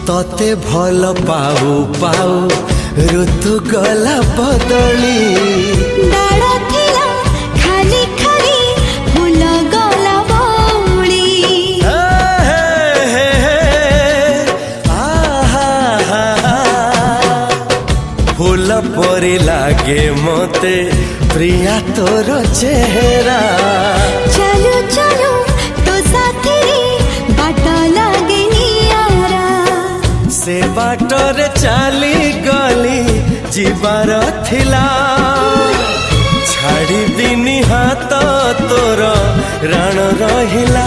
तते भल पाऊ पाऊ ऋतु गला बदली डाळ थिला खाली खाली फूल गला बौली फूल परी लागे मते प्रिया तोर चेहरा चलो चलो तो साथी बाट लागे नियारा से बाटरे चली गली जीवार थिला छाड़ी दिनी हाथ तोर राण रहिला।